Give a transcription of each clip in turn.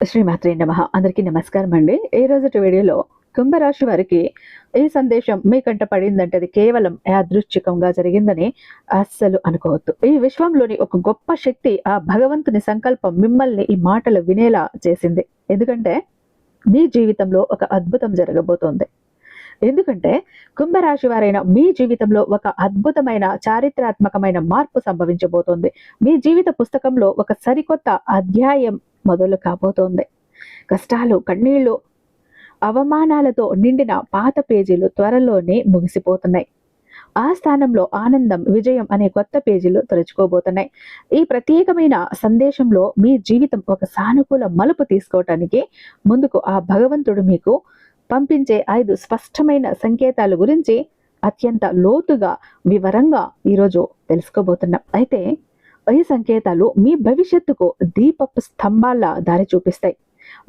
శ్రీమాత్రే నమః. అందరికీ నమస్కారం అండి. ఈ రోజుటి వీడియోలో కుంభరాశి వారికి ఈ సందేశం మీ కంట పడిందంటే అది కేవలం యాదృచ్ఛికంగా జరిగిందని అస్సలు అనుకోవద్దు. ఈ విశ్వంలోని ఒక గొప్ప శక్తి, ఆ భగవంతుని సంకల్పం మిమ్మల్ని ఈ మాటలు వినేలా చేసింది. ఎందుకంటే మీ జీవితంలో ఒక అద్భుతం జరగబోతోంది. ఎందుకంటే కుంభరాశి వారైన మీ జీవితంలో ఒక అద్భుతమైన చారిత్రాత్మకమైన మార్పు సంభవించబోతోంది. మీ జీవిత పుస్తకంలో ఒక సరికొత్త అధ్యాయం మొదలు కాబోతోంది. కష్టాలు, కన్నీళ్లు, అవమానాలతో నిండిన పాత పేజీలు త్వరలోనే ముగిసిపోతున్నాయి. ఆ స్థానంలో ఆనందం, విజయం అనే కొత్త పేజీలు తెరుచుకోబోతున్నాయి. ఈ ప్రత్యేకమైన సందేశంలో మీ జీవితం ఒక సానుకూల మలుపు తీసుకోవటానికి ముందుకు ఆ భగవంతుడు మీకు పంపించే 5 స్పష్టమైన సంకేతాల గురించి అత్యంత లోతుగా, వివరంగా ఈరోజు తెలుసుకోబోతున్నాం. అయితే ఈ సంకేతాలు మీ భవిష్యత్తుకు దీపపు స్తంభాల్లా దారి చూపిస్తాయి,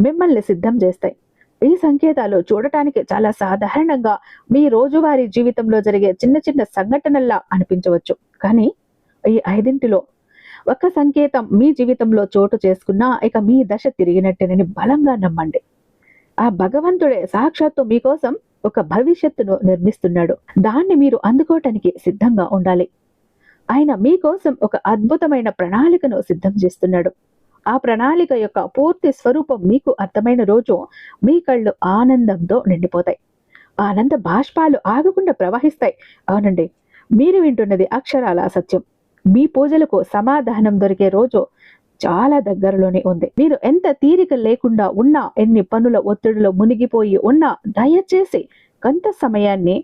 మిమ్మల్ని సిద్ధం చేస్తాయి. ఈ సంకేతాలు చూడటానికి చాలా సాధారణంగా మీ రోజువారీ జీవితంలో జరిగే చిన్న చిన్న సంఘటనల్లా అనిపించవచ్చు. కానీ ఈ 5లో ఒక సంకేతం మీ జీవితంలో చోటు చేసుకున్నా ఇక మీ దశ తిరిగినట్టేనని బలంగా నమ్మండి. ఆ భగవంతుడే సాక్షాత్తు మీకోసం ఒక భవిష్యత్తును నిర్మిస్తున్నాడు. దాన్ని మీరు అందుకోవటానికి సిద్ధంగా ఉండాలి. ఆయన మీకోసం ఒక అద్భుతమైన ప్రణాళికను సిద్ధం చేస్తున్నాడు. ఆ ప్రణాళిక యొక్క పూర్తి స్వరూపం మీకు అర్థమైన రోజు మీ కళ్ళు ఆనందంతో నిండిపోతాయి. ఆనంద బాష్పాలు ఆగకుండా ప్రవహిస్తాయి. అవునండి, మీరు వింటున్నది అక్షరాల సత్యం. మీ పూజలకు సమాధానం దొరికే రోజు చాలా దగ్గరలోనే ఉంది. మీరు ఎంత తీరిక లేకుండా ఉన్నా, ఎన్ని పనుల ఒత్తిడిలో మునిగిపోయి ఉన్నా, దయచేసి కొంత సమయాన్ని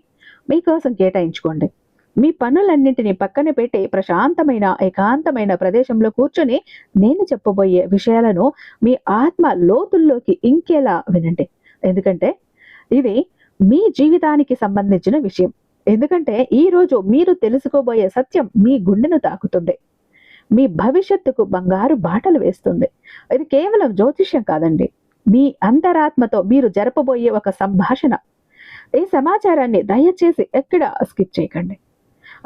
మీకోసం కేటాయించుకోండి. మీ పనులన్నింటినీ పక్కన పెట్టి ప్రశాంతమైన, ఏకాంతమైన ప్రదేశంలో కూర్చొని నేను చెప్పబోయే విషయాలను మీ ఆత్మ లోతుల్లోకి ఇంకేలా వినండి. ఎందుకంటే ఇది మీ జీవితానికి సంబంధించిన విషయం. ఎందుకంటే ఈ రోజు మీరు తెలుసుకోబోయే సత్యం మీ గుండెను తాకుతుంది, మీ భవిష్యత్తుకు బంగారు బాటలు వేస్తుంది. ఇది కేవలం జ్యోతిష్యం కాదండి, మీ అంతరాత్మతో మీరు జరపబోయే ఒక సంభాషణ. ఈ సమాచారాన్ని దయచేసి ఎక్కడ స్కిప్ చేయకండి,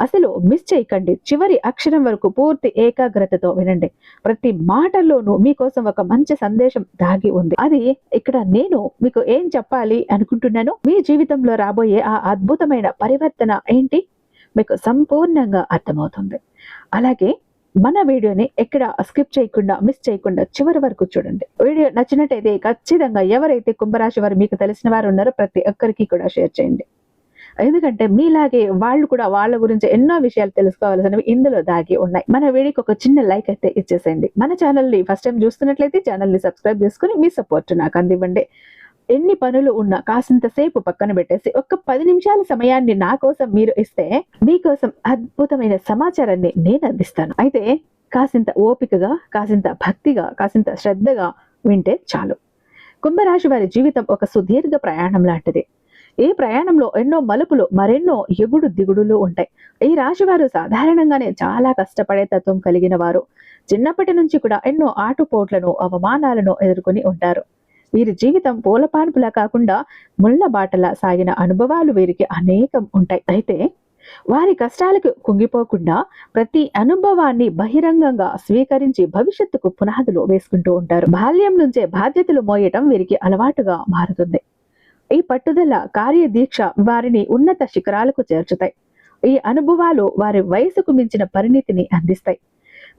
అసలు మిస్ చేయకండి. చివరి అక్షరం వరకు పూర్తి ఏకాగ్రతతో వినండి. ప్రతి మాటల్లోనూ మీకోసం ఒక మంచి సందేశం దాగి ఉంది. అది ఇక్కడ నేను మీకు ఏం చెప్పాలి అనుకుంటున్నాను, మీ జీవితంలో రాబోయే ఆ అద్భుతమైన పరివర్తన ఏంటి మీకు సంపూర్ణంగా అర్థమవుతుంది. అలాగే మన వీడియోని ఎక్కడ స్కిప్ చేయకుండా, మిస్ చేయకుండా చివరి వరకు చూడండి. వీడియో నచ్చినట్టయితే ఖచ్చితంగా ఎవరైతే కుంభరాశి వారు మీకు తెలిసిన వారు ఉన్నారో ప్రతి ఒక్కరికి కూడా షేర్ చేయండి. ఎందుకంటే మీలాగే వాళ్ళు కూడా వాళ్ళ గురించి ఎన్నో విషయాలు తెలుసుకోవాల్సినవి ఇందులో దాగి ఉన్నాయి. మన వీడియోకి ఒక చిన్న లైక్ అయితే ఇచ్చేసేయండి. మన ఛానల్ని ఫస్ట్ టైం చూస్తున్నట్లయితే ఛానల్ని సబ్స్క్రైబ్ చేసుకుని మీ సపోర్ట్ నాకు అందివ్వండి. ఎన్ని పనులు ఉన్నా కాసింత సేపు పక్కన పెట్టేసి ఒక్క 10 నిమిషాల సమయాన్ని నా కోసం మీరు ఇస్తే మీకోసం అద్భుతమైన సమాచారాన్ని నేను అందిస్తాను. అయితే కాసింత ఓపికగా, కాసింత భక్తిగా, కాసింత శ్రద్ధగా వింటే చాలు. కుంభరాశి వారి జీవితం ఒక సుదీర్ఘ ప్రయాణం లాంటిది. ఈ ప్రయాణంలో ఎన్నో మలుపులు, మరెన్నో ఎగుడు దిగుడులు ఉంటాయి. ఈ రాశి వారు సాధారణంగానే చాలా కష్టపడే తత్వం కలిగిన వారు. చిన్నప్పటి నుంచి కూడా ఎన్నో ఆటుపోట్లను, అవమానాలను ఎదుర్కొని ఉంటారు. వీరి జీవితం పూలపాన్పులా కాకుండా ముళ్ళ బాటలా సాగిన అనుభవాలు వీరికి అనేకం ఉంటాయి. అయితే వారి కష్టాలకు కుంగిపోకుండా ప్రతి అనుభవాన్ని బహిరంగంగా స్వీకరించి భవిష్యత్తుకు పునాదులు వేసుకుంటూ ఉంటారు. బాల్యం నుంచే బాధ్యతలు మోయటం వీరికి అలవాటుగా మారుతుంది. ఈ పట్టుదల, కార్యదీక్ష వారిని ఉన్నత శిఖరాలకు చేర్చుతాయి. ఈ అనుభవాలు వారి వయసుకు మించిన పరిణితిని అందిస్తాయి.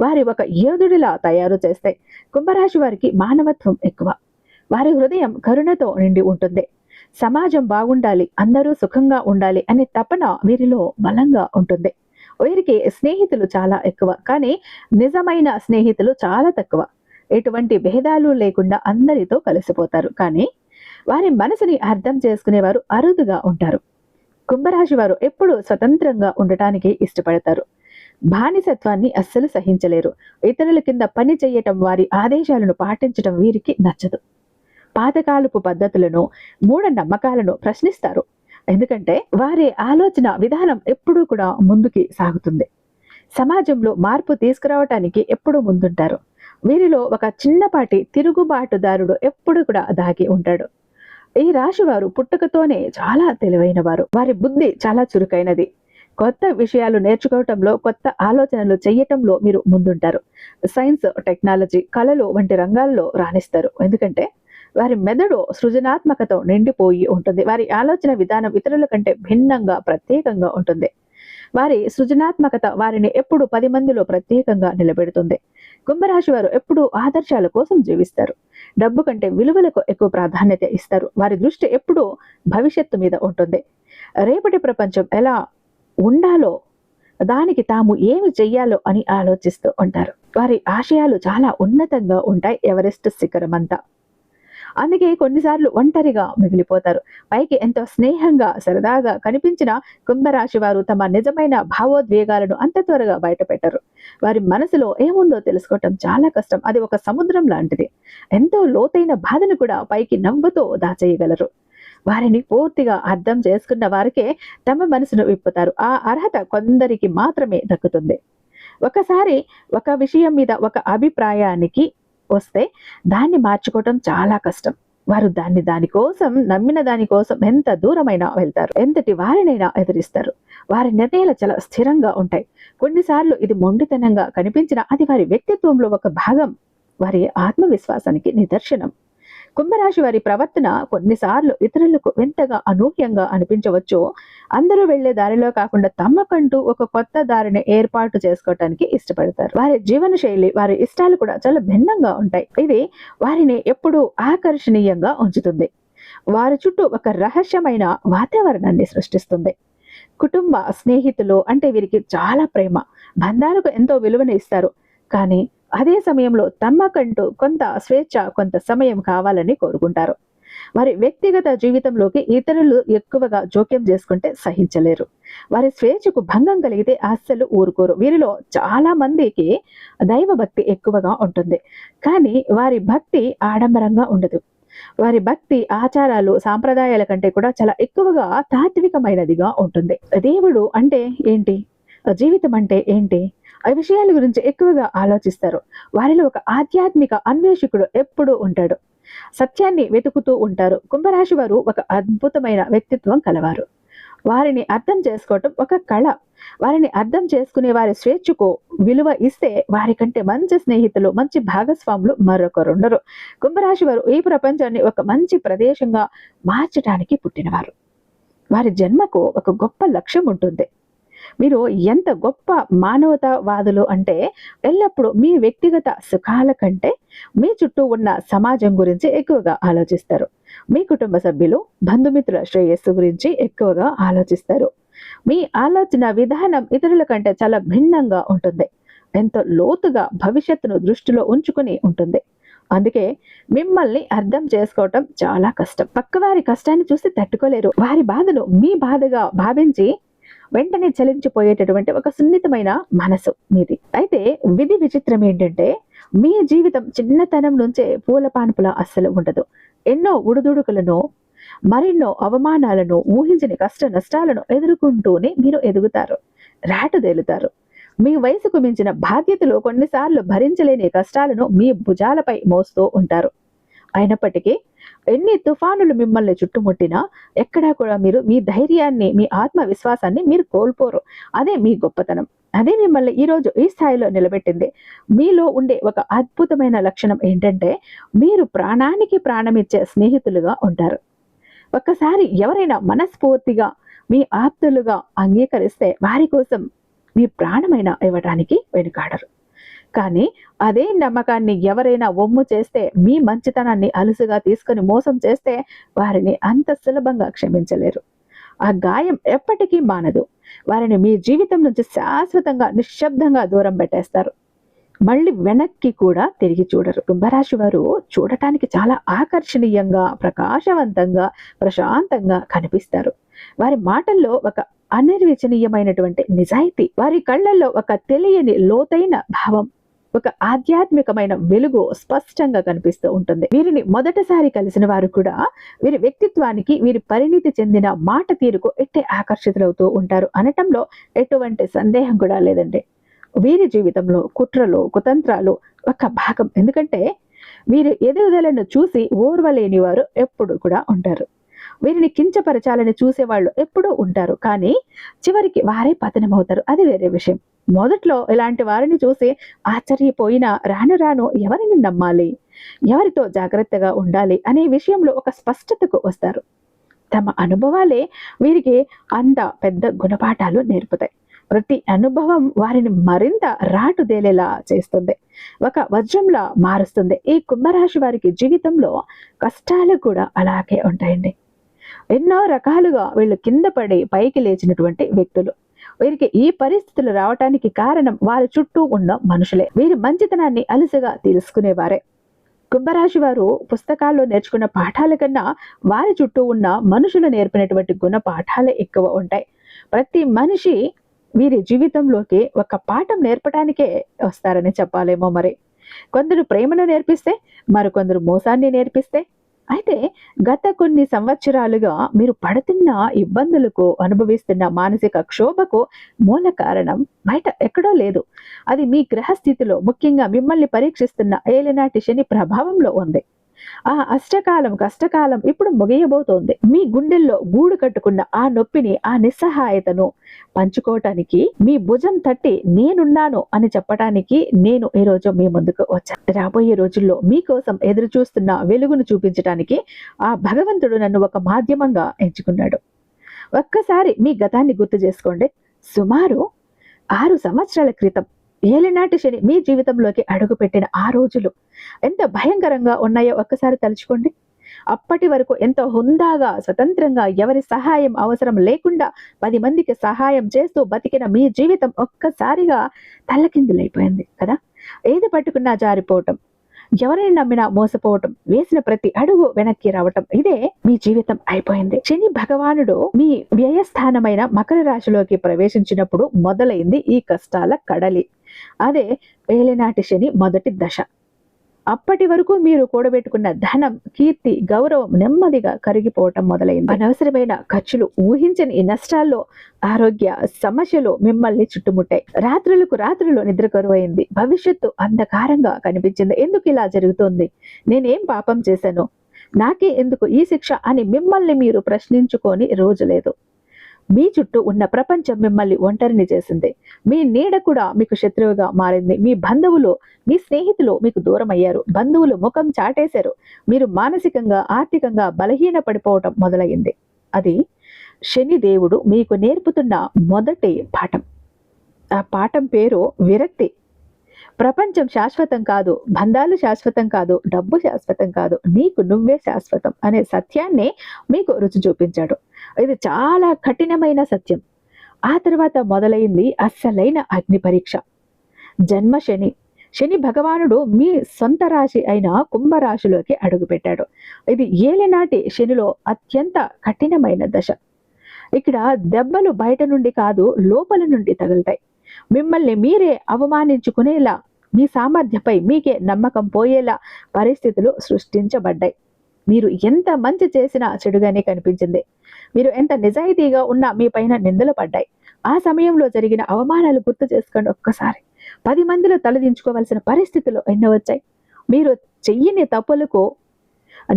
వారి ఒక యోధుడిలా తయారు చేస్తాయి. కుంభరాశి వారికి మానవత్వం ఎక్కువ. వారి హృదయం కరుణతో నిండి ఉంటుంది. సమాజం బాగుండాలి, అందరూ సుఖంగా ఉండాలి అనే తపన వీరిలో బలంగా ఉంటుంది. వీరికి స్నేహితులు చాలా ఎక్కువ, కానీ నిజమైన స్నేహితులు చాలా తక్కువ. ఎటువంటి భేదాలు లేకుండా అందరితో కలిసిపోతారు, కానీ వారి మనసుని అర్థం చేసుకునేవారు అరుదుగా ఉంటారు. కుంభరాశి వారు ఎప్పుడూ స్వతంత్రంగా ఉండటానికి ఇష్టపడతారు. బానిసత్వాన్ని అస్సలు సహించలేరు. ఇతరుల కింద పని చేయటం, వారి ఆదేశాలను పాటించటం వీరికి నచ్చదు. పాతకాలపు పద్ధతులను, మూఢ నమ్మకాలను ప్రశ్నిస్తారు. ఎందుకంటే వారి ఆలోచన విధానం ఎప్పుడూ కూడా ముందుకి సాగుతుంది. సమాజంలో మార్పు తీసుకురావటానికి ఎప్పుడూ ముందుంటారు. వీరిలో ఒక చిన్నపాటి తిరుగుబాటుదారుడు ఎప్పుడు కూడా దాగి ఉంటాడు. ఈ రాశి వారు పుట్టుకతోనే చాలా తెలివైన వారు. వారి బుద్ధి చాలా చురుకైనది. కొత్త విషయాలు నేర్చుకోవటంలో, కొత్త ఆలోచనలు చేయటంలో మీరు ముందుంటారు. సైన్స్, టెక్నాలజీ, కళలు వంటి రంగాల్లో రాణిస్తారు. ఎందుకంటే వారి మెదడు సృజనాత్మకతో నిండిపోయి ఉంటుంది. వారి ఆలోచన విధానం ఇతరుల కంటే భిన్నంగా, ప్రత్యేకంగా ఉంటుంది. వారి సృజనాత్మకత వారిని ఎప్పుడు 10 మందిలో ప్రత్యేకంగా నిలబెడుతుంది. కుంభరాశి వారు ఎప్పుడూ ఆదర్శాల కోసం జీవిస్తారు. డబ్బు కంటే విలువలకు ఎక్కువ ప్రాధాన్యత ఇస్తారు. వారి దృష్టి ఎప్పుడూ భవిష్యత్తు మీద ఉంటుంది. రేపటి ప్రపంచం ఎలా ఉండాలో, దానికి తాము ఏమి చెయ్యాలో అని ఆలోచిస్తూ ఉంటారు. వారి ఆశయాలు చాలా ఉన్నతంగా ఉంటాయి. ఎవరెస్ట్ శిఖరమంతా. అందుకే కొన్నిసార్లు ఒంటరిగా మిగిలిపోతారు. పైకి ఎంతో స్నేహంగా, సరదాగా కనిపించిన కుంభరాశి వారు తమ నిజమైన భావోద్వేగాలను అంత త్వరగా బయటపెట్టరు. వారి మనసులో ఏముందో తెలుసుకోవటం చాలా కష్టం. అది ఒక సముద్రం లాంటిది. ఎంతో లోతైన బాధను కూడా పైకి నవ్వుతో దాచేయగలరు. వారిని పూర్తిగా అర్థం చేసుకున్న వారికే తమ మనసును విప్పుతారు. ఆ అర్హత కొందరికి మాత్రమే దక్కుతుంది. ఒకసారి ఒక విషయం మీద ఒక అభిప్రాయానికి వస్తే దాన్ని మార్చుకోవటం చాలా కష్టం. వారు దానికోసం, నమ్మిన దానికోసం ఎంత దూరమైనా వెళ్తారు. ఎంతటి వారినైనా ఎదిరిస్తారు. వారి నిర్ణయాలు చాలా స్థిరంగా ఉంటాయి. కొన్నిసార్లు ఇది మొండితనంగా కనిపించినా అది వారి వ్యక్తిత్వంలో ఒక భాగం. వారి ఆత్మవిశ్వాసానికి నిదర్శనం. కుంభరాశి వారి ప్రవర్తన కొన్నిసార్లు ఇతరులకు వింతగా, అనూహ్యంగా అనిపించవచ్చు. అందరూ వెళ్లే దారిలో కాకుండా తమకంటూ ఒక కొత్త దారిని ఏర్పాటు చేసుకోవటానికి ఇష్టపడతారు. వారి జీవన శైలి, వారి ఇష్టాలు కూడా చాలా భిన్నంగా ఉంటాయి. ఇది వారిని ఎప్పుడూ ఆకర్షణీయంగా ఉంచుతుంది. వారి చుట్టూ ఒక రహస్యమైన వాతావరణాన్ని సృష్టిస్తుంది. కుటుంబ, స్నేహితులు అంటే వీరికి చాలా ప్రేమ. బంధాలకు ఎంతో విలువను ఇస్తారు. కానీ అదే సమయంలో తమకంటూ కొంత స్వేచ్ఛ, కొంత సమయం కావాలని కోరుకుంటారు. వారి వ్యక్తిగత జీవితంలోకి ఇతరులు ఎక్కువగా జోక్యం చేసుకుంటే సహించలేరు. వారి స్వేచ్ఛకు భంగం కలిగితే అస్సలు ఊరుకోరు. వీరిలో చాలా మందికి దైవ భక్తి ఎక్కువగా ఉంటుంది. కానీ వారి భక్తి ఆడంబరంగా ఉండదు. వారి భక్తి ఆచారాలు, సాంప్రదాయాల కంటే కూడా చాలా ఎక్కువగా తాత్వికమైనదిగా ఉంటుంది. దేవుడు అంటే ఏంటి, జీవితం అంటే ఏంటి, ఆ విషయాల గురించి ఎక్కువగా ఆలోచిస్తారు. వారిలో ఒక ఆధ్యాత్మిక అన్వేషకుడు ఎప్పుడూ ఉంటాడు. సత్యాన్ని వెతుకుతూ ఉంటారు. కుంభరాశి వారు ఒక అద్భుతమైన వ్యక్తిత్వం కలవారు. వారిని అర్థం చేసుకోవటం ఒక కళ. వారిని అర్థం చేసుకునే వారి స్వేచ్ఛకు విలువ ఇస్తే వారికంటే మంచి స్నేహితులు, మంచి భాగస్వాములు మరొకరుండరు. కుంభరాశి వారు ఈ ప్రపంచాన్ని ఒక మంచి ప్రదేశంగా మార్చడానికి పుట్టినవారు. వారి జన్మకు ఒక గొప్ప లక్ష్యం ఉంటుంది. మీరు ఎంత గొప్ప మానవతావాదులు అంటే ఎల్లప్పుడూ మీ వ్యక్తిగత సుఖాల కంటే మీ చుట్టూ ఉన్న సమాజం గురించి ఎక్కువగా ఆలోచిస్తారు. మీ కుటుంబ సభ్యులు, బంధుమిత్రుల శ్రేయస్సు గురించి ఎక్కువగా ఆలోచిస్తారు. మీ ఆలోచన విధానం ఇతరుల కంటే చాలా భిన్నంగా ఉంటుంది. ఎంతో లోతుగా భవిష్యత్తును దృష్టిలో ఉంచుకుని ఉంటుంది. అందుకే మిమ్మల్ని అర్థం చేసుకోవటం చాలా కష్టం. పక్కవారి కష్టాన్ని చూసి తట్టుకోలేరు. వారి బాధను మీ బాధగా భావించి వెంటనే చలించిపోయేటటువంటి ఒక సున్నితమైన మనసు మీది. అయితే విధి విచిత్రం ఏంటంటే మీ జీవితం చిన్నతనం నుంచే పూల పాన్పుల అస్సలు ఉండదు. ఎన్నో ఉడుదుడుకులను, మరెన్నో అవమానాలను, ఊహించని కష్ట నష్టాలను ఎదుర్కొంటూనే మీరు ఎదుగుతారు, రాటుదేలుతారు. మీ వయసుకు మించిన బాధ్యతలు, కొన్నిసార్లు భరించలేని కష్టాలను మీ భుజాలపై మోస్తూ ఉంటారు. అయినప్పటికీ ఎన్ని తుఫానులు మిమ్మల్ని చుట్టుముట్టినా ఎక్కడా కూడా మీరు మీ ధైర్యాన్ని, మీ ఆత్మవిశ్వాసాన్ని మీరు కోల్పోరు. అదే మీ గొప్పతనం. అదే మిమ్మల్ని ఈరోజు ఈ స్థాయిలో నిలబెట్టింది. మీలో ఉండే ఒక అద్భుతమైన లక్షణం ఏంటంటే మీరు ప్రాణానికి ప్రాణమిచ్చే స్నేహితులుగా ఉంటారు. ఒక్కసారి ఎవరైనా మనస్ఫూర్తిగా మీ ఆప్తులుగా అంగీకరిస్తే వారి కోసం మీ ప్రాణమైన ఇవ్వడానికి వెనుకాడరు. కానీ అదే నమ్మకాన్ని ఎవరైనా ఒమ్ము చేస్తే, మీ మంచితనాన్ని అలుసుగా తీసుకొని మోసం చేస్తే వారిని అంత సులభంగా క్షమించలేరు. ఆ గాయం ఎప్పటికీ మానదు. వారిని మీ జీవితం నుంచి శాశ్వతంగా, నిశ్శబ్దంగా దూరం పెట్టేస్తారు. మళ్ళీ వెనక్కి కూడా తిరిగి చూడరు. కుంభరాశి వారు చూడటానికి చాలా ఆకర్షణీయంగా, ప్రకాశవంతంగా, ప్రశాంతంగా కనిపిస్తారు. వారి మాటల్లో ఒక అనిర్వచనీయమైనటువంటి నిజాయితీ, వారి కళ్ళల్లో ఒక తెలియని లోతైన భావం, ఒక ఆధ్యాత్మికమైన వెలుగు స్పష్టంగా కనిపిస్తూ ఉంటుంది. వీరిని మొదటిసారి కలిసిన వారు కూడా వీరి వ్యక్తిత్వానికి, వీరి పరిణితి చెందిన మాట తీరుకు ఎట్టే ఆకర్షితులవుతూ ఉంటారు అనటంలో ఎటువంటి సందేహం కూడా లేదండి. వీరి జీవితంలో కుట్రలు, కుతంత్రాలు ఒక భాగం. ఎందుకంటే వీరి ఎదుగుదలను చూసి ఓర్వలేని వారు ఎప్పుడు కూడా ఉంటారు. వీరిని కించపరచాలని చూసేవాళ్ళు ఎప్పుడూ ఉంటారు, కానీ చివరికి వారే పతనమవుతారు. అది వేరే విషయం. మొదట్లో ఇలాంటి వారిని చూసి ఆశ్చర్యపోయినా రాను రాను ఎవరిని నమ్మాలి, ఎవరితో జాగ్రత్తగా ఉండాలి అనే విషయంలో ఒక స్పష్టతకు వస్తారు. తమ అనుభవాలే వీరికి అంత పెద్ద గుణపాఠాలు నేర్పుతాయి. ప్రతి అనుభవం వారిని మరింత రాటుదేలేలా చేస్తుంది, ఒక వజ్రంలా మారుస్తుంది. ఈ కుంభరాశి వారికి జీవితంలో కష్టాలు కూడా అలాగే ఉంటాయండి. ఎన్నో రకాలుగా వీళ్ళు కింద పడి పైకి లేచినటువంటి వ్యక్తులు. వీరికి ఈ పరిస్థితులు రావటానికి కారణం వారి చుట్టూ ఉన్న మనుషులే. వీరి మంచితనాన్ని అలుసుగా తెలుసుకునేవారే. కుంభరాశి వారు పుస్తకాల్లో నేర్చుకున్న పాఠాల కన్నా వారి చుట్టూ ఉన్న మనుషులు నేర్పినటువంటి గుణ పాఠాలే ఎక్కువ ఉంటాయి. ప్రతి మనిషి వీరి జీవితంలోకి ఒక పాఠం నేర్పడానికే వస్తారని చెప్పాలేమో. మరి కొందరు ప్రేమను నేర్పిస్తే, మరికొందరు మోసాన్ని నేర్పిస్తే. అయితే గత కొన్ని సంవత్సరాలుగా మీరు పడుతున్న ఇబ్బందులకు, అనుభవిస్తున్న మానసిక క్షోభకు మూల కారణం బయట ఎక్కడో లేదు. అది మీ గ్రహస్థితిలో, ముఖ్యంగా మిమ్మల్ని పరీక్షిస్తున్న ఏలినాటి శని ప్రభావంలో ఉంది. ఆ అష్టకాలం, కష్టకాలం ఇప్పుడు ముగియబోతోంది. మీ గుండెల్లో గూడు కట్టుకున్న ఆ నొప్పిని, ఆ నిస్సహాయతను పంచుకోవటానికి, మీ భుజం తట్టి నేనున్నాను అని చెప్పటానికి నేను ఈ రోజు మీ ముందుకు వచ్చాను. రాబోయే రోజుల్లో మీకోసం ఎదురు చూస్తున్న వెలుగును చూపించడానికి ఆ భగవంతుడు నన్ను ఒక మాధ్యమంగా ఎంచుకున్నాడు. ఒక్కసారి మీ గతాన్ని గుర్తు చేసుకోండి. సుమారు 6 సంవత్సరాల క్రితం ఏలినాటి శని మీ జీవితంలోకి అడుగుపెట్టిన ఆ రోజులు ఎంత భయంకరంగా ఉన్నాయో ఒక్కసారి తలుచుకోండి. అప్పటి వరకు ఎంతో హుందాగా, స్వతంత్రంగా, ఎవరి సహాయం అవసరం లేకుండా 10 మందికి సహాయం చేస్తూ బతికిన మీ జీవితం ఒక్కసారిగా తల్లకిందులైపోయింది కదా. ఏది పట్టుకున్నా జారిపోవటం, ఎవరిని నమ్మినా మోసపోవటం, వేసిన ప్రతి అడుగు వెనక్కి రావటం, ఇదే మీ జీవితం అయిపోయింది. శని భగవానుడు మీ వ్యయస్థానమైన మకర రాశిలోకి ప్రవేశించినప్పుడు మొదలైంది ఈ కష్టాల కడలి. అదే ఏలినాటి శని మొదటి దశ. అప్పటి వరకు మీరు కూడబెట్టుకున్న ధనం, కీర్తి, గౌరవం నెమ్మదిగా కరిగిపోవటం మొదలైంది. అనవసరమైన ఖర్చులు, ఊహించని నష్టాల్లో, ఆరోగ్య సమస్యలు మిమ్మల్ని చుట్టుముట్టాయి. రాత్రులకు రాత్రులు నిద్ర కరువైంది. భవిష్యత్తు అంధకారంగా కనిపించింది. ఎందుకు ఇలా జరుగుతోంది? నేనేం పాపం చేశాను? నాకే ఎందుకు ఈ శిక్ష అని మిమ్మల్ని మీరు ప్రశ్నించుకొని రోజు లేదు. మీ చుట్టూ ఉన్న ప్రపంచం మిమ్మల్ని ఒంటరిని చేసింది. మీ నీడ కూడా మీకు శత్రువుగా మారింది. మీ బంధువులు, మీ స్నేహితులు మీకు దూరం అయ్యారు. బంధువులు ముఖం చాటేశారు. మీరు మానసికంగా, ఆర్థికంగా బలహీన పడిపోవటం మొదలైంది. అది శని దేవుడు మీకు నేర్పుతున్న మొదటి పాఠం. ఆ పాఠం పేరు విరక్తి. ప్రపంచం శాశ్వతం కాదు, బంధాలు శాశ్వతం కాదు, డబ్బు శాశ్వతం కాదు, నీకు నువ్వే శాశ్వతం అనే సత్యాన్ని మీకు రుచి చూపించాడు. ఇది చాలా కఠినమైన సత్యం. ఆ తర్వాత మొదలైంది అస్సలైన అగ్ని పరీక్ష. జన్మ శని. శని భగవానుడు మీ సొంత రాశి అయిన కుంభరాశిలోకి అడుగుపెట్టాడు. ఇది ఏలినాటి శనిలో అత్యంత కఠినమైన దశ. ఇక్కడ దెబ్బలు బయట నుండి కాదు, లోపల నుండి తగులుతాయి. మిమ్మల్ని మీరే అవమానించుకునేలా, మీ సామర్థ్యంపై మీకే నమ్మకం పోయేలా పరిస్థితులు సృష్టించబడ్డాయి. మీరు ఎంత మంచి చేసినా చెడుగానే కనిపించింది. మీరు ఎంత నిజాయితీగా ఉన్నా మీ పైన నిందలు పడ్డాయి. ఆ సమయంలో జరిగిన అవమానాలు గుర్తు చేసుకోండి ఒక్కసారి. 10 మందిలో తలదించుకోవాల్సిన పరిస్థితులు ఎన్నో వచ్చాయి. మీరు చెయ్యని తప్పులకు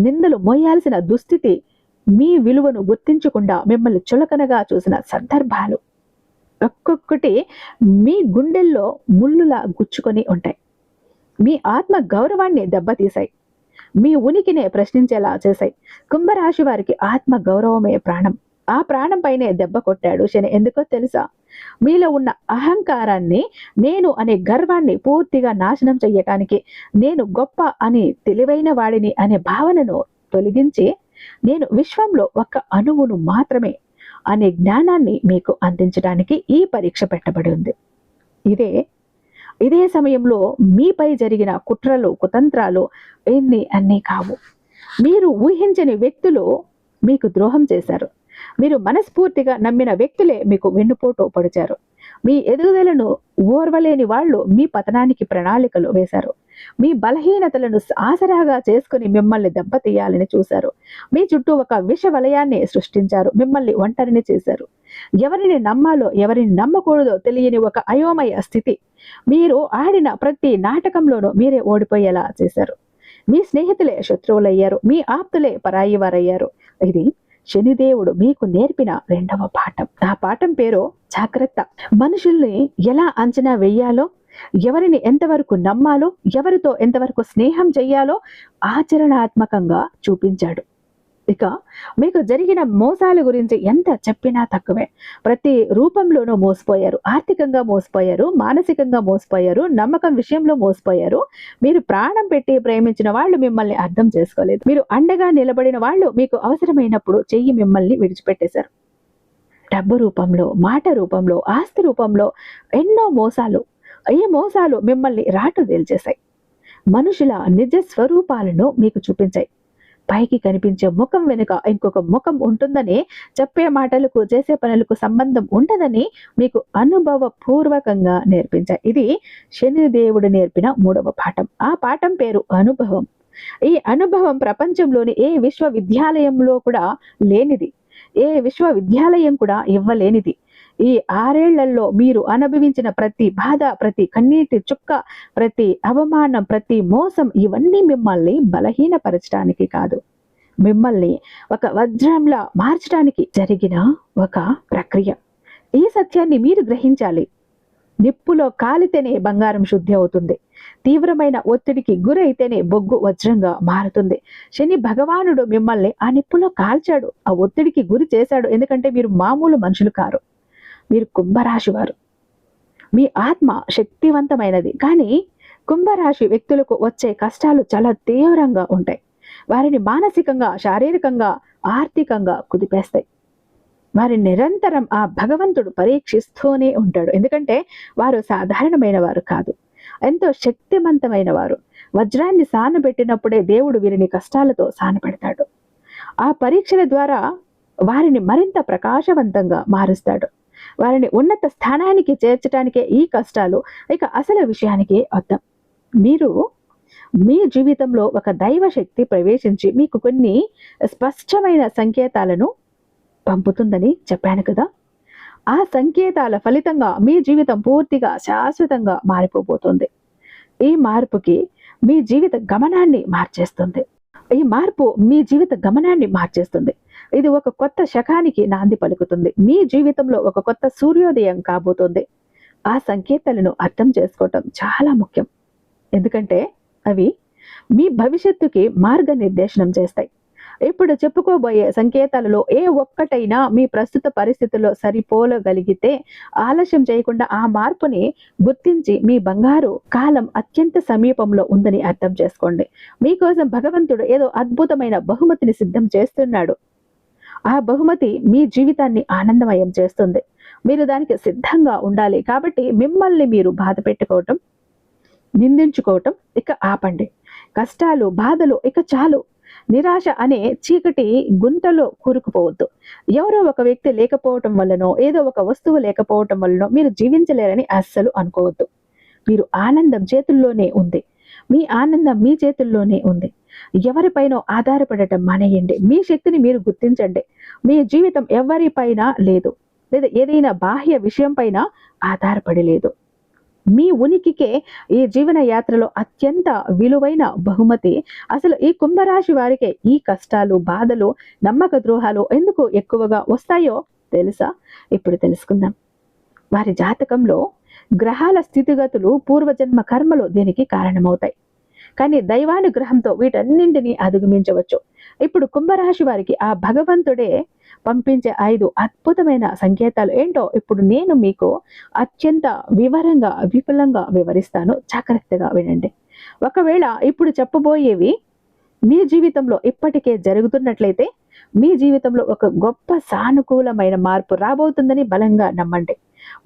నిందలు మోయాల్సిన దుస్థితి, మీ విలువను గుర్తించకుండా మిమ్మల్ని చులకనగా చూసిన సందర్భాలు ఒక్కొక్కటి మీ గుండెల్లో ముళ్ళులా గుచ్చుకొని ఉంటాయి. మీ ఆత్మ గౌరవాన్ని దెబ్బతీశాయి. మీ ఉనికినే ప్రశ్నించేలా చేశాయి. కుంభరాశి వారికి ఆత్మ గౌరవమే ప్రాణం. ఆ ప్రాణం పైనే దెబ్బ కొట్టాడు శని. ఎందుకో తెలుసా? మీలో ఉన్న అహంకారాన్ని, నేను అనే గర్వాన్ని పూర్తిగా నాశనం చెయ్యటానికి, నేను గొప్ప అని, తెలివైన వాడిని అనే భావనను తొలగించి, నేను విశ్వంలో ఒక అణువును మాత్రమే అనే జ్ఞానాన్ని మీకు అందించడానికి ఈ పరీక్ష పెట్టబడి ఉంది. ఇదే సమయంలో మీపై జరిగిన కుట్రలు, కుతంత్రాలు అన్నీ కావు. మీరు ఊహించని వ్యక్తులు మీకు ద్రోహం చేశారు. మీరు మనస్ఫూర్తిగా నమ్మిన వ్యక్తులే మీకు వెన్నుపోటు పొడిచారు. మీ ఎదుగుదలను ఓర్వలేని వాళ్ళు మీ పతనానికి ప్రణాళికలు వేశారు. మీ బలహీనతలను ఆసరాగా చేసుకుని మిమ్మల్ని దెబ్బతీయాలని చూశారు. మీ చుట్టూ ఒక విష వలయాన్ని సృష్టించారు. మిమ్మల్ని ఒంటరిని చేశారు. ఎవరిని నమ్మాలో, ఎవరిని నమ్మకూడదో తెలియని ఒక అయోమయ స్థితి. మీరు ఆడిన ప్రతి నాటకంలోనూ మీరే ఓడిపోయేలా చేశారు. మీ స్నేహితులే శత్రువులయ్యారు. మీ ఆప్తులే పరాయి వారయ్యారు. ఇది శనిదేవుడు మీకు నేర్పిన రెండవ పాఠం. ఆ పాఠం పేరు జాగ్రత్త. మనుషుల్ని ఎలా అంచనా వేయాలో, ఎవరిని ఎంతవరకు నమ్మాలో, ఎవరితో ఎంతవరకు స్నేహం చెయ్యాలో ఆచరణాత్మకంగా చూపించాడు. ఇక మీకు జరిగిన మోసాల గురించి ఎంత చెప్పినా తక్కువే. ప్రతి రూపంలోనూ మోసపోయారు. ఆర్థికంగా మోసపోయారు, మానసికంగా మోసపోయారు, నమ్మకం విషయంలో మోసపోయారు. మీరు ప్రాణం పెట్టి ప్రేమించిన వాళ్ళు మిమ్మల్ని అర్థం చేసుకోలేదు. మీరు అండగా నిలబడిన వాళ్ళు మీకు అవసరమైనప్పుడు చెయ్యి మిమ్మల్ని విడిచిపెట్టేశారు. డబ్బు రూపంలో, మాట రూపంలో, ఆస్తి రూపంలో ఎన్నో మోసాలు. ఈ మోసాలు మిమ్మల్ని రాటుదేల్చేశాయి. మనుషుల నిజ స్వరూపాలను మీకు చూపించాయి. పైకి కనిపించే ముఖం వెనుక ఇంకొక ముఖం ఉంటుందని, చెప్పే మాటలకు చేసే పనులకు సంబంధం ఉండదని మీకు అనుభవపూర్వకంగా నేర్పించాయి. ఇది శనిదేవుడు నేర్పిన మూడవ పాఠం. ఆ పాఠం పేరు అనుభవం. ఈ అనుభవం ప్రపంచంలోని ఏ విశ్వవిద్యాలయంలో కూడా లేనిది, ఏ విశ్వవిద్యాలయం కూడా ఇవ్వలేనిది. ఈ 6 ఏళ్లలో మీరు అనుభవించిన ప్రతి బాధ, ప్రతి కన్నీటి చుక్క, ప్రతి అవమానం, ప్రతి మోసం ఇవన్నీ మిమ్మల్ని బలహీనపరచడానికి కాదు, మిమ్మల్ని ఒక వజ్రంలా మార్చడానికి జరిగిన ఒక ప్రక్రియ. ఈ సత్యాన్ని మీరు గ్రహించాలి. నిప్పులో కాలితేనే బంగారం శుద్ధి అవుతుంది. తీవ్రమైన ఒత్తిడికి గురైతేనే బొగ్గు వజ్రంగా మారుతుంది. శని భగవానుడు మిమ్మల్ని ఆ నిప్పులో కాల్చాడు, ఆ ఒత్తిడికి గురి చేశాడు. ఎందుకంటే మీరు మామూలు మనుషులు కారు. మీరు కుంభరాశి వారు. మీ ఆత్మ శక్తివంతమైనది, కానీ కుంభరాశి వ్యక్తులకు వచ్చే కష్టాలు చాలా తీవ్రంగా ఉంటాయి. వారిని మానసికంగా, శారీరకంగా, ఆర్థికంగా కుదిపేస్తాయి. వారిని నిరంతరం ఆ భగవంతుడు పరీక్షిస్తూనే ఉంటాడు. ఎందుకంటే వారు సాధారణమైన వారు కాదు, ఎంతో శక్తివంతమైన వారు. వజ్రాన్ని సానబెట్టినప్పుడే దేవుడు వీరిని కష్టాలతో సానపెడతాడు. ఆ పరీక్షల ద్వారా వారిని మరింత ప్రకాశవంతంగా మారుస్తాడు. వారిని ఉన్నత స్థానానికి చేర్చడానికే ఈ కష్టాలు. ఇక అసలు విషయానికి వద్దాం. మీరు మీ జీవితంలో ఒక దైవ శక్తి ప్రవేశించి మీకు కొన్ని స్పష్టమైన సంకేతాలను పంపుతుందని చెప్పాను కదా. ఆ సంకేతాల ఫలితంగా మీ జీవితం పూర్తిగా శాశ్వతంగా మారిపోబోతుంది. ఈ మార్పుకి మీ జీవిత గమనాన్ని మార్చేస్తుంది. ఈ మార్పు మీ జీవిత గమనాన్ని మార్చేస్తుంది. ఇది ఒక కొత్త శకానికి నాంది పలుకుతుంది. మీ జీవితంలో ఒక కొత్త సూర్యోదయం కాబోతుంది. ఆ సంకేతాలను అర్థం చేసుకోవటం చాలా ముఖ్యం. ఎందుకంటే అవి మీ భవిష్యత్తుకి మార్గనిర్దేశనం చేస్తాయి. ఇప్పుడు చెప్పుకోబోయే సంకేతాలలో ఏ ఒక్కటైనా మీ ప్రస్తుత పరిస్థితుల్లో సరిపోలగలిగితే ఆలస్యం చేయకుండా ఆ మార్పుని గుర్తించి మీ బంగారు కాలం అత్యంత సమీపంలో ఉందని అర్థం చేసుకోండి. మీకోసం భగవంతుడు ఏదో అద్భుతమైన బహుమతిని సిద్ధం చేస్తున్నాడు. ఆ బహుమతి మీ జీవితాన్ని ఆనందమయం చేస్తుంది. మీరు దానికి సిద్ధంగా ఉండాలి. కాబట్టి మిమ్మల్ని మీరు బాధ పెట్టుకోవటం, నిందించుకోవటం ఇక ఆపండి. కష్టాలు, బాధలు ఇక చాలు. నిరాశ అనే చీకటి గుంటలో కూరుకుపోవద్దు. ఎవరో ఒక వ్యక్తి లేకపోవటం వల్లనో, ఏదో ఒక వస్తువు లేకపోవటం వల్లనో మీరు జీవించలేరని అస్సలు అనుకోవద్దు. మీరు ఆనందం చేతుల్లోనే ఉంది. మీ ఆనందం మీ చేతుల్లోనే ఉంది. ఎవరిపైనో ఆధారపడటం మానేయండి. మీ శక్తిని మీరు గుర్తించండి. మీ జీవితం ఎవరిపైన లేదు, లేదా ఏదైనా బాహ్య విషయం పైన ఆధారపడి లేదు. మీ ఉనికికే ఈ జీవన యాత్రలో అత్యంత విలువైన బహుమతి. అసలు ఈ కుంభరాశి వారికే ఈ కష్టాలు, బాధలు, నమ్మక ద్రోహాలు ఎందుకు ఎక్కువగా వస్తాయో తెలుసా? ఇప్పుడు తెలుసుకుందాం. వారి జాతకంలో గ్రహాల స్థితిగతులు, పూర్వజన్మ కర్మలు దీనికి కారణమవుతాయి. కానీ దైవానుగ్రహంతో వీటన్నింటినీ అధిగమించవచ్చు. ఇప్పుడు కుంభరాశి వారికి ఆ భగవంతుడే పంపించే 5 అద్భుతమైన సంకేతాలు ఏంటో ఇప్పుడు నేను మీకు అత్యంత వివరంగా, విపులంగా వివరిస్తాను. జాగ్రత్తగా వినండి. ఒకవేళ ఇప్పుడు చెప్పబోయేవి మీ జీవితంలో ఇప్పటికే జరుగుతున్నట్లయితే మీ జీవితంలో ఒక గొప్ప సానుకూలమైన మార్పు రాబోతుందని బలంగా నమ్మండి.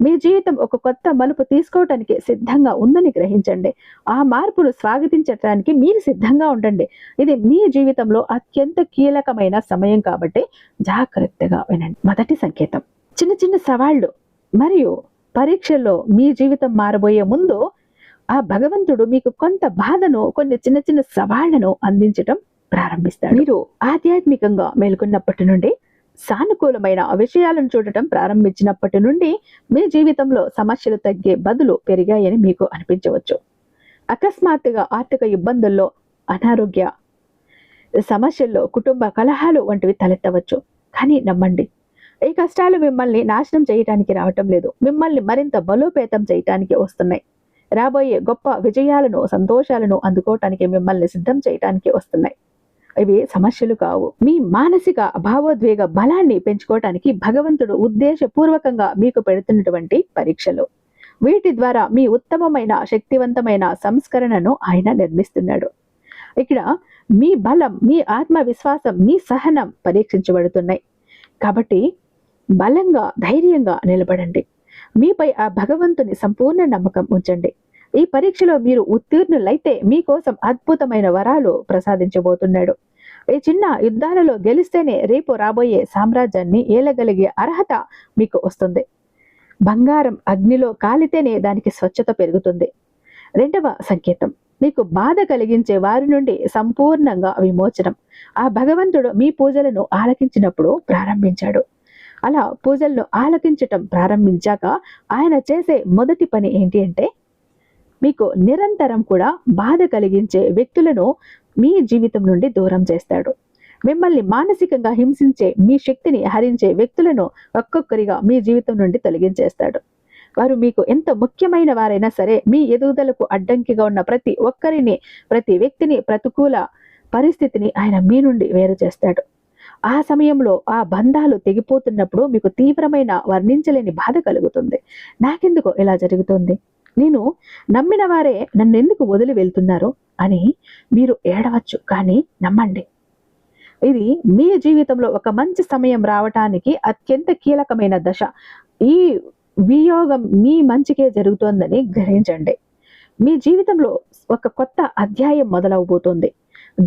మీ జీవితం ఒక కొత్త మలుపు తీసుకోవటానికి సిద్ధంగా ఉందని గ్రహించండి. ఆ మార్పును స్వాగతించటానికి మీరు సిద్ధంగా ఉండండి. ఇది మీ జీవితంలో అత్యంత కీలకమైన సమయం కాబట్టి జాగ్రత్తగా వినండి. మొదటి సంకేతం, చిన్న చిన్న సవాళ్లు మరియు పరీక్షల్లో మీ జీవితం మారబోయే ముందు ఆ భగవంతుడు మీకు కొంత బాధను, కొన్ని చిన్న చిన్న సవాళ్లను అందించటం ప్రారంభిస్తాడు. మీరు ఆధ్యాత్మికంగా మేల్కొన్నప్పటి నుండి, సానుకూలమైన విషయాలను చూడటం ప్రారంభించినప్పటి నుండి మీ జీవితంలో సమస్యలు తగ్గే బదులు పెరిగాయని మీకు అనిపించవచ్చు. అకస్మాత్తుగా ఆర్థిక ఇబ్బందుల్లో, అనారోగ్య సమస్యల్లో, కుటుంబ కలహాలు వంటివి తలెత్తవచ్చు. అని నమ్మండి. ఈ కష్టాలు మిమ్మల్ని నాశనం చేయటానికి రావటం లేదు, మిమ్మల్ని మరింత బలోపేతం చేయటానికి వస్తున్నాయి. రాబోయే గొప్ప విజయాలను, సంతోషాలను అందుకోవటానికి మిమ్మల్ని సిద్ధం చేయటానికి వస్తున్నాయి. ఇవి సమస్యలు కావు. మీ మానసిక భావోద్వేగ బలాన్ని పెంచుకోవటానికి భగవంతుడు ఉద్దేశపూర్వకంగా మీకు పెడుతున్నటువంటి పరీక్షలు. వీటి ద్వారా మీ ఉత్తమమైన, శక్తివంతమైన సంస్కరణను ఆయన నిర్మిస్తున్నాడు. ఇక్కడ మీ బలం, మీ ఆత్మవిశ్వాసం, మీ సహనం పరీక్షించబడుతున్నాయి. కాబట్టి బలంగా, ధైర్యంగా నిలబడండి. మీపై ఆ భగవంతుని సంపూర్ణ నమ్మకం ఉంచండి. ఈ పరీక్షలో మీరు ఉత్తీర్ణులైతే మీకోసం అద్భుతమైన వరాలు ప్రసాదించబోతున్నాడు. ఈ చిన్న యుద్ధాలలో గెలిస్తేనే రేపు రాబోయే సామ్రాజ్యాన్ని ఏలగలిగే అర్హత మీకు వస్తుంది. బంగారం అగ్నిలో కాలితేనే దానికి స్వచ్ఛత పెరుగుతుంది. రెండవ సంకేతం, మీకు బాధ కలిగించే వారి నుండి సంపూర్ణంగా విమోచనం. ఆ భగవంతుడు మీ పూజలను ఆలకించినప్పుడు ప్రారంభించాడు. అలా పూజలను ఆలకించటం ప్రారంభించాక ఆయన చేసే మొదటి పని ఏంటి అంటే, మీకు నిరంతరం కూడా బాధ కలిగించే వ్యక్తులను మీ జీవితం నుండి దూరం చేస్తాడు. మిమ్మల్ని మానసికంగా హింసించే, మీ శక్తిని హరించే వ్యక్తులను ఒక్కొక్కరిగా మీ జీవితం నుండి తొలగించేస్తాడు. వారు మీకు ఎంత ముఖ్యమైన వారైనా సరే, మీ ఎదుగుదలకు అడ్డంకిగా ఉన్న ప్రతి ఒక్కరిని, ప్రతి వ్యక్తిని, ప్రతికూల పరిస్థితిని ఆయన మీ నుండి వేరు చేస్తాడు. ఆ సమయంలో ఆ బంధాలు తెగిపోతున్నప్పుడు మీకు తీవ్రమైన, వర్ణించలేని బాధ కలుగుతుంది. నాకెందుకు ఇలా జరుగుతుంది, నేను నమ్మిన వారే నన్ను ఎందుకు వదిలి వెళ్తున్నారు అని మీరు ఏడవచ్చు. కానీ నమ్మండి, ఇది మీ జీవితంలో ఒక మంచి సమయం రావటానికి అత్యంత కీలకమైన దశ. ఈ వియోగం మీ మంచికే జరుగుతోందని గ్రహించండి. మీ జీవితంలో ఒక కొత్త అధ్యాయం మొదలవబోతోంది.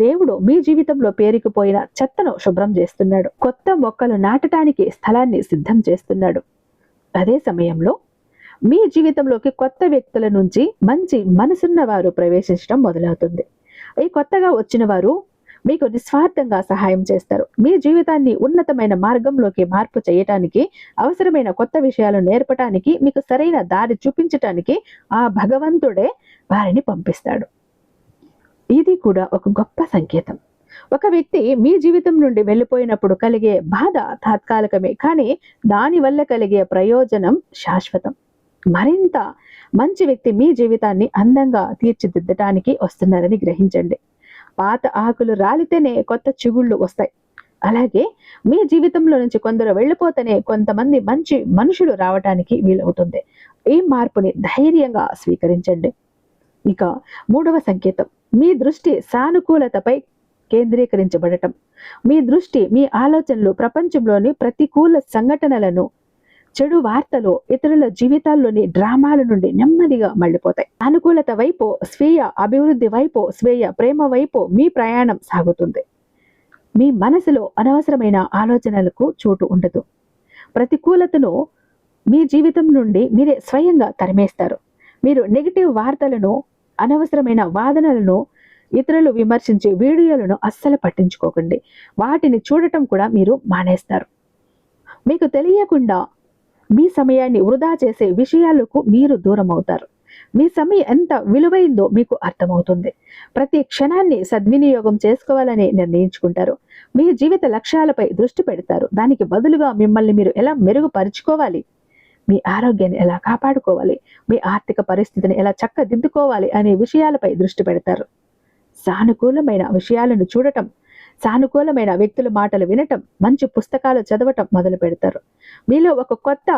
దేవుడు మీ జీవితంలో పేరుకుపోయిన చెత్తను శుభ్రం చేస్తున్నాడు. కొత్త మొక్కలు నాటడానికి స్థలాన్ని సిద్ధం చేస్తున్నాడు. అదే సమయంలో మీ జీవితంలోకి కొత్త వ్యక్తుల నుంచి మంచి మనసున్న వారు ప్రవేశించడం మొదలవుతుంది. ఈ కొత్తగా వచ్చిన వారు మీకు నిస్వార్థంగా సహాయం చేస్తారు. మీ జీవితాన్ని ఉన్నతమైన మార్గంలోకి మార్పు చేయటానికి, అవసరమైన కొత్త విషయాలు నేర్పటానికి, మీకు సరైన దారి చూపించటానికి ఆ భగవంతుడే వారిని పంపిస్తాడు. ఇది కూడా ఒక గొప్ప సంకేతం. ఒక వ్యక్తి మీ జీవితం నుండి వెళ్ళిపోయినప్పుడు కలిగే బాధ తాత్కాలికమే, కానీ దాని వల్ల కలిగే ప్రయోజనం శాశ్వతం. మరింత మంచి వ్యక్తి మీ జీవితాన్ని అందంగా తీర్చిదిద్దటానికి వస్తున్నారని గ్రహించండి. పాత ఆకులు రాలితేనే కొత్త చిగుళ్ళు వస్తాయి. అలాగే మీ జీవితంలో నుంచి కొందరు వెళ్ళిపోతేనే కొంతమంది మంచి మనుషులు రావటానికి వీలవుతుంది. ఈ మార్పుని ధైర్యంగా స్వీకరించండి. ఇక మూడవ సంకేతం, మీ దృష్టి సానుకూలతపై కేంద్రీకరించబడటం. మీ దృష్టి, మీ ఆలోచనలు ప్రపంచంలోని ప్రతికూల సంఘటనలను, చెడు వార్తలు, ఇతరుల జీవితాల్లోని డ్రామాల నుండి నెమ్మదిగా మళ్ళీపోతాయి. అనుకూలత వైపు, స్వీయ అభివృద్ధి వైపు, స్వీయ ప్రేమ వైపు మీ ప్రయాణం సాగుతుంది. మీ మనసులో అనవసరమైన ఆలోచనలకు చోటు ఉండదు. ప్రతికూలతను మీ జీవితం నుండి మీరే స్వయంగా తరిమేస్తారు. మీరు నెగిటివ్ వార్తలను, అనవసరమైన వాదనలను, ఇతరులు విమర్శించే వీడియోలను అస్సలు పట్టించుకోకండి. వాటిని చూడటం కూడా మీరు మానేస్తారు. మీకు తెలియకుండా మీ సమయాన్ని వృధా చేసే విషయాలకు మీరు దూరం అవుతారు. మీ సమయం ఎంత విలువైందో మీకు అర్థమవుతుంది. ప్రతి క్షణాన్ని సద్వినియోగం చేసుకోవాలని నిర్ణయించుకుంటారు. మీ జీవిత లక్ష్యాలపై దృష్టి పెడతారు. దానికి బదులుగా మిమ్మల్ని మీరు ఎలా మెరుగుపరుచుకోవాలి, మీ ఆరోగ్యాన్ని ఎలా కాపాడుకోవాలి, మీ ఆర్థిక పరిస్థితిని ఎలా చక్కదిద్దుకోవాలి అనే విషయాలపై దృష్టి పెడతారు. సానుకూలమైన విషయాలను చూడటం, సానుకూలమైన వ్యక్తుల మాటలు వినటం, మంచి పుస్తకాలు చదవటం మొదలు పెడతారు. మీలో ఒక కొత్త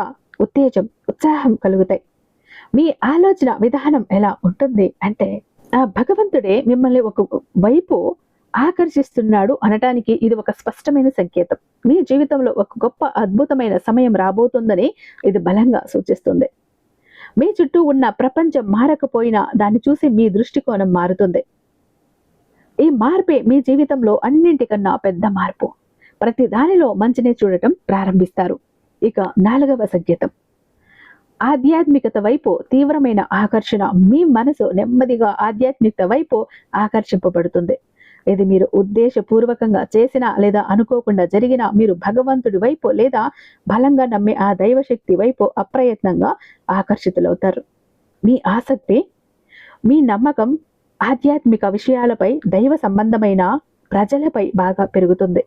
ఉత్తేజం, ఉత్సాహం కలుగుతాయి. మీ ఆలోచన విధానం ఎలా ఉంటుంది అంటే, ఆ భగవంతుడే మిమ్మల్ని ఒక వైపు ఆకర్షిస్తున్నాడు అనటానికి ఇది ఒక స్పష్టమైన సంకేతం. మీ జీవితంలో ఒక గొప్ప అద్భుతమైన సమయం రాబోతుందని ఇది బలంగా సూచిస్తుంది. మీ చుట్టూ ఉన్న ప్రపంచం మారకపోయినా దాన్ని చూసి మీ దృష్టికోణం మారుతుంది. ఈ మార్పే మీ జీవితంలో అన్నింటికన్నా పెద్ద మార్పు. ప్రతి దానిలో మంచినే చూడటం ప్రారంభిస్తారు. ఇక నాలుగవ సంకేతం, ఆధ్యాత్మికత వైపు తీవ్రమైన ఆకర్షణ. మీ మనసు నెమ్మదిగా ఆధ్యాత్మికత వైపు ఆకర్షింపబడుతుంది. ఇది మీరు ఉద్దేశపూర్వకంగా చేసినా లేదా అనుకోకుండా జరిగినా, మీరు భగవంతుడి వైపు లేదా బలంగా నమ్మే ఆ దైవశక్తి వైపు అప్రయత్నంగా ఆకర్షితులవుతారు. మీ ఆసక్తి, మీ నమ్మకం ఆధ్యాత్మిక విషయాలపై, దైవ సంబంధమైన ప్రజలపై బాగా పెరుగుతుంది.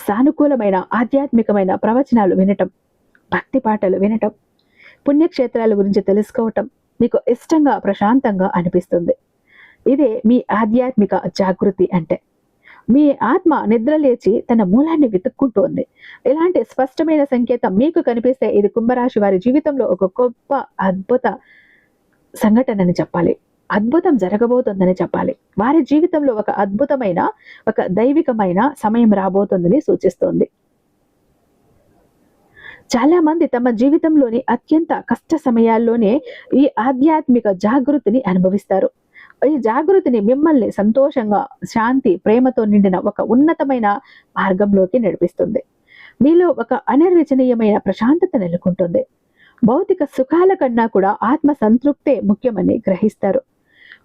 సానుకూలమైన ఆధ్యాత్మికమైన ప్రవచనాలు వినటం, భక్తి పాటలు వినటం, పుణ్యక్షేత్రాల గురించి తెలుసుకోవటం మీకు ఇష్టంగా ప్రశాంతంగా అనిపిస్తుంది. ఇదే మీ ఆధ్యాత్మిక జాగృతి అంటే. మీ ఆత్మ నిద్రలేచి తన మూలాన్ని వెతుక్కుంటోంది. ఇలాంటి స్పష్టమైన సంకేతం మీకు కనిపిస్తే ఇది కుంభరాశి వారి జీవితంలో ఒక గొప్ప అద్భుత సంఘటనని చెప్పాలి. అద్భుతం జరగబోతోందని చెప్పాలి. వారి జీవితంలో ఒక అద్భుతమైన, ఒక దైవికమైన సమయం రాబోతోందని సూచిస్తోంది. చాలా మంది తమ జీవితంలోని అత్యంత కష్ట సమయాల్లోనే ఈ ఆధ్యాత్మిక జాగృతిని అనుభవిస్తారు. ఈ జాగృతిని మిమ్మల్ని సంతోషంగా, శాంతి, ప్రేమతో నిండిన ఒక ఉన్నతమైన మార్గంలోకి నడిపిస్తుంది. మీలో ఒక అనిర్వచనీయమైన ప్రశాంతత నెలకొంటుంది. భౌతిక సుఖాల కన్నా కూడా ఆత్మ సంతృప్తే ముఖ్యమని గ్రహిస్తారు.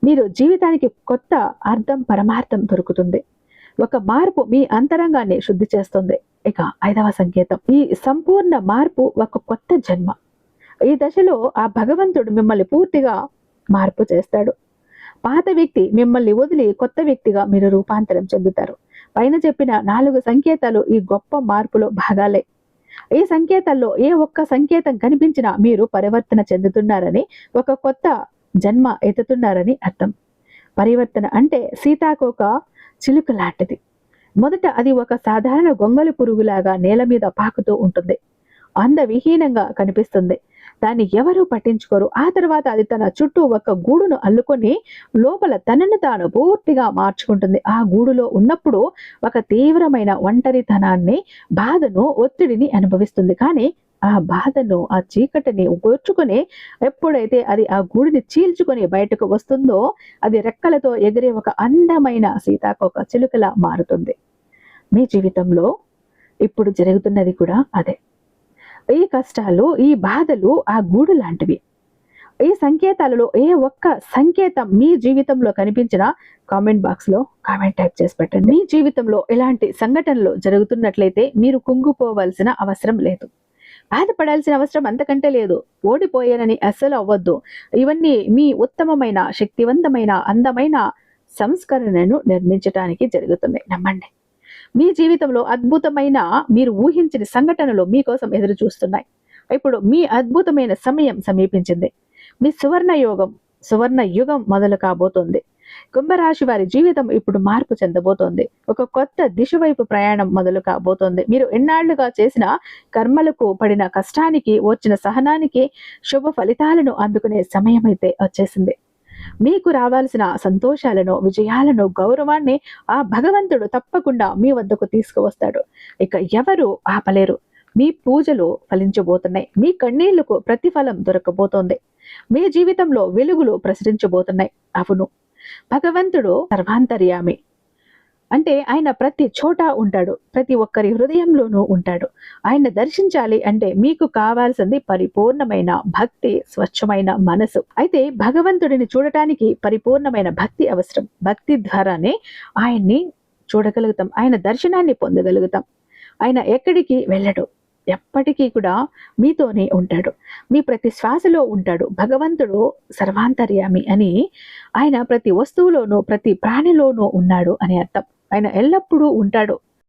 మీరు జీవితానికి కొత్త అర్థం, పరమార్థం దొరుకుతుంది. ఒక మార్పు మీ అంతరంగాన్ని శుద్ధి చేస్తుంది. ఇక 5వ సంకేతం, ఈ సంపూర్ణ మార్పు ఒక కొత్త జన్మ. ఈ దశలో ఆ భగవంతుడు మిమ్మల్ని పూర్తిగా మార్పు చేస్తాడు. పాత వ్యక్తి మిమ్మల్ని వదిలి కొత్త వ్యక్తిగా మీరు రూపాంతరం చెందుతారు. పైన చెప్పిన 4 సంకేతాలు ఈ గొప్ప మార్పులో భాగాలే. ఈ సంకేతాల్లో ఏ ఒక్క సంకేతం కనిపించినా మీరు పరివర్తన చెందుతున్నారని, ఒక కొత్త జన్మ ఎత్తుతున్నారని అర్థం. పరివర్తన అంటే సీతాకోక చిలుక లాంటిది. మొదట అది ఒక సాధారణ గొంగలి పురుగులాగా నేల మీద పాకుతూ ఉంటుంది. అందవిహీనంగా కనిపిస్తుంది. దాన్ని ఎవరూ పట్టించుకోరు. ఆ తర్వాత అది తన చుట్టూ ఒక గూడును అల్లుకొని లోపల తనను తాను పూర్తిగా మార్చుకుంటుంది. ఆ గూడులో ఉన్నప్పుడు ఒక తీవ్రమైన ఒంటరితనాన్ని, బాధను, ఒత్తిడిని అనుభవిస్తుంది. కానీ ఆ బాధను, ఆ చీకటిని ఓర్చుకొని ఎప్పుడైతే అది ఆ గూడిని చీల్చుకొని బయటకు వస్తుందో, అది రెక్కలతో ఎగిరే ఒక అందమైన సీతాకోక చిలుకలా మారుతుంది. మీ జీవితంలో ఇప్పుడు జరుగుతున్నది కూడా అదే. ఈ కష్టాలు, ఈ బాధలు ఆ గూడు లాంటివి. ఈ సంకేతాలలో ఏ ఒక్క సంకేతం మీ జీవితంలో కనిపించినా కామెంట్ బాక్స్ లో కామెంట్ టైప్ చేసి పెట్టండి. మీ జీవితంలో ఇలాంటి సంఘటనలు జరుగుతున్నట్లయితే మీరు కుంగిపోవలసిన అవసరం లేదు. బాధపడాల్సిన అవసరం అంతకంటే లేదు. ఓడిపోయానని అస్సలు అవ్వద్దు. ఇవన్నీ మీ ఉత్తమమైన, శక్తివంతమైన, అందమైన సంస్కరణను నిర్మించడానికి జరుగుతుంది. నమ్మండి. మీ జీవితంలో అద్భుతమైన, మీరు ఊహించని సంఘటనలు మీకోసం ఎదురు చూస్తున్నాయి. ఇప్పుడు మీ అద్భుతమైన సమయం సమీపించింది. మీ సువర్ణ యుగం మొదలు కాబోతోంది. కుంభరాశి వారి జీవితం ఇప్పుడు మార్పు చెందబోతోంది. ఒక కొత్త దిశ వైపు ప్రయాణం మొదలు కాబోతోంది. మీరు ఎన్నాళ్లుగా చేసిన కర్మలకు, పడిన కష్టానికి, వచ్చిన సహనానికి శుభ ఫలితాలను అందుకునే సమయం అయితే వచ్చేసింది. మీకు రావాల్సిన సంతోషాలను, విజయాలను, గౌరవాన్ని ఆ భగవంతుడు తప్పకుండా మీ వద్దకు తీసుకువస్తాడు. ఇక ఎవరు ఆపలేరు. మీ పూజలు ఫలించబోతున్నాయి. మీ కన్నీళ్లకు ప్రతిఫలం దొరకబోతోంది. మీ జీవితంలో వెలుగులు ప్రసరించబోతున్నాయి. అవును, భగవంతుడు సర్వాంతర్యామి. అంటే ఆయన ప్రతి చోట ఉంటాడు. ప్రతి ఒక్కరి హృదయంలోనూ ఉంటాడు. ఆయన దర్శించాలి అంటే మీకు కావాల్సింది పరిపూర్ణమైన భక్తి, స్వచ్ఛమైన మనసు. అయితే భగవంతుడిని చూడటానికి పరిపూర్ణమైన భక్తి అవసరం. భక్తి ద్వారానే ఆయన్ని చూడగలుగుతాం. ఆయన దర్శనాన్ని పొందగలుగుతాం. ఆయన ఎక్కడికి వెళ్ళడు. ఎప్పటికీ కూడా మీతోనే ఉంటాడు. మీ ప్రతి శ్వాసలో ఉంటాడు. భగవంతుడు సర్వాంతర్యామి అని, ఆయన ప్రతి వస్తువులోనూ, ప్రతి ప్రాణిలోనూ ఉన్నాడు అని అర్థం. ఆయన ఎల్లప్పుడూ ఉంటాడు.